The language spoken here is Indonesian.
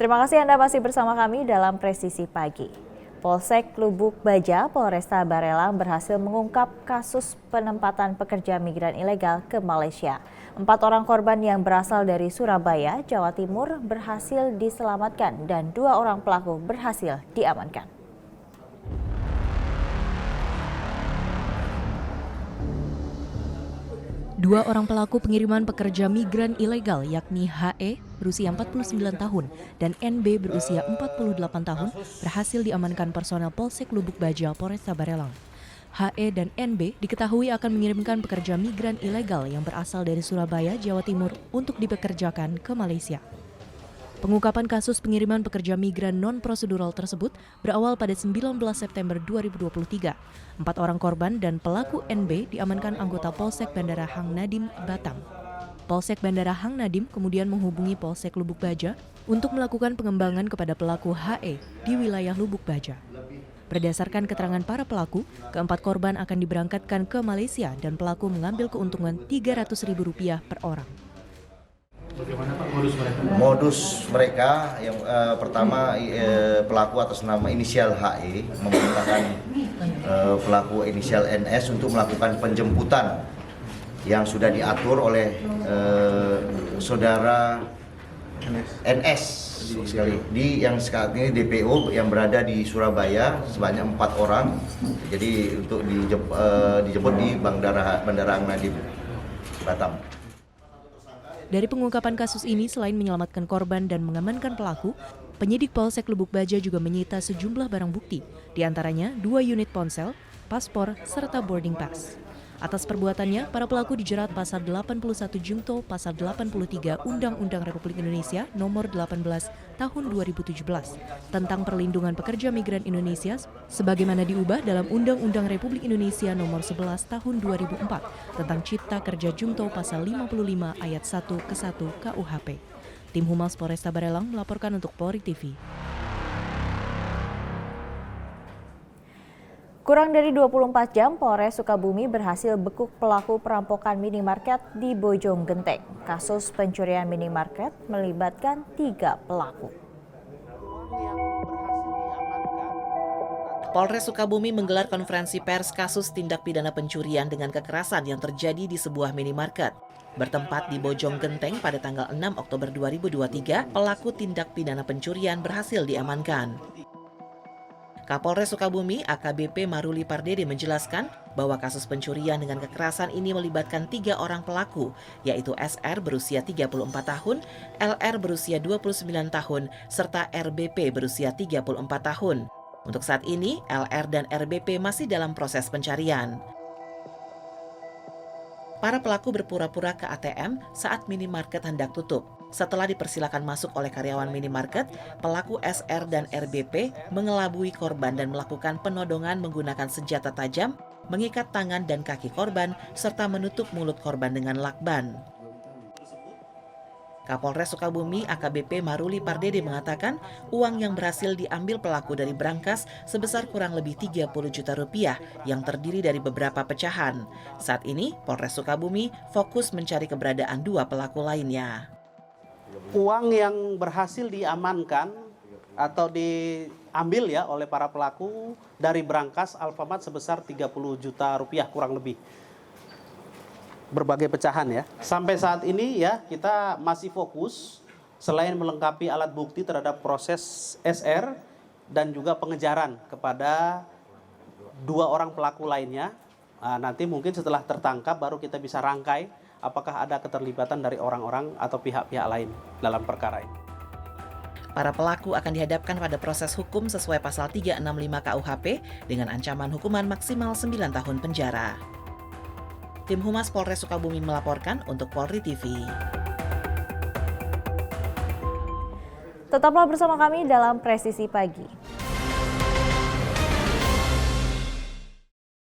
Terima kasih Anda masih bersama kami dalam Presisi Pagi. Polsek Lubuk Baja, Polresta Barelang berhasil mengungkap kasus penempatan pekerja migran ilegal ke Malaysia. 4 orang korban yang berasal dari Surabaya, Jawa Timur berhasil diselamatkan dan 2 orang pelaku berhasil diamankan. Dua orang pelaku pengiriman pekerja migran ilegal yakni HE berusia 49 tahun dan NB berusia 48 tahun berhasil diamankan personel Polsek Lubuk Baja, Polresta Barelang. HE dan NB diketahui akan mengirimkan pekerja migran ilegal yang berasal dari Surabaya, Jawa Timur untuk dipekerjakan ke Malaysia. Pengungkapan kasus pengiriman pekerja migran non-prosedural tersebut berawal pada 19 September 2023. 4 orang korban dan pelaku NB diamankan anggota Polsek Bandara Hang Nadim, Batam. Polsek Bandara Hang Nadim kemudian menghubungi Polsek Lubuk Baja untuk melakukan pengembangan kepada pelaku HE di wilayah Lubuk Baja. Berdasarkan keterangan para pelaku, keempat korban akan diberangkatkan ke Malaysia dan pelaku mengambil keuntungan Rp300.000 per orang. Bagaimana Pak modus mereka? Modus mereka yang pertama pelaku atas nama inisial HE memerintahkan pelaku inisial NS untuk melakukan penjemputan yang sudah diatur oleh saudara NS sekali yang saat ini DPO yang berada di Surabaya sebanyak 4 orang. Jadi untuk dijemput di Bandara Hang Nadim, Batam. Dari pengungkapan kasus ini, selain menyelamatkan korban dan mengamankan pelaku, penyidik Polsek Lubuk Baja juga menyita sejumlah barang bukti, diantaranya 2 unit ponsel, paspor, serta boarding pass. Atas perbuatannya, para pelaku dijerat pasal 81 Jungto, pasal 83 Undang-Undang Republik Indonesia nomor 18 tahun 2017 tentang perlindungan pekerja migran Indonesia sebagaimana diubah dalam Undang-Undang Republik Indonesia nomor 11 tahun 2004 tentang Cipta Kerja Jungto pasal 55 ayat 1 ke 1 KUHP. Tim Humas Polresta Barelang melaporkan untuk Polri TV. Kurang dari 24 jam, Polres Sukabumi berhasil bekuk pelaku perampokan minimarket di Bojonggenteng. Kasus pencurian minimarket melibatkan 3 pelaku. Polres Sukabumi menggelar konferensi pers kasus tindak pidana pencurian dengan kekerasan yang terjadi di sebuah minimarket. Bertempat di Bojonggenteng pada tanggal 6 Oktober 2023, pelaku tindak pidana pencurian berhasil diamankan. Kapolres Sukabumi AKBP Maruli Pardede menjelaskan bahwa kasus pencurian dengan kekerasan ini melibatkan 3 orang pelaku, yaitu SR berusia 34 tahun, LR berusia 29 tahun, serta RBP berusia 34 tahun. Untuk saat ini, LR dan RBP masih dalam proses pencarian. Para pelaku berpura-pura ke ATM saat minimarket hendak tutup. Setelah dipersilakan masuk oleh karyawan minimarket, pelaku SR dan RBP mengelabui korban dan melakukan penodongan menggunakan senjata tajam, mengikat tangan dan kaki korban, serta menutup mulut korban dengan lakban. Kapolres Sukabumi AKBP Maruli Pardede mengatakan uang yang berhasil diambil pelaku dari brankas sebesar kurang lebih 30 juta rupiah yang terdiri dari beberapa pecahan. Saat ini Polres Sukabumi fokus mencari keberadaan 2 pelaku lainnya. Uang yang berhasil diamankan atau diambil ya oleh para pelaku dari brankas Alfamart sebesar 30 juta rupiah kurang lebih. Berbagai pecahan ya. Sampai saat ini ya kita masih fokus selain melengkapi alat bukti terhadap proses SR dan juga pengejaran kepada 2 orang pelaku lainnya. Nanti mungkin setelah tertangkap baru kita bisa rangkai apakah ada keterlibatan dari orang-orang atau pihak-pihak lain dalam perkara ini. Para pelaku akan dihadapkan pada proses hukum sesuai pasal 365 KUHP dengan ancaman hukuman maksimal 9 tahun penjara. Tim Humas Polres Sukabumi melaporkan untuk Polri TV. Tetaplah bersama kami dalam Presisi Pagi.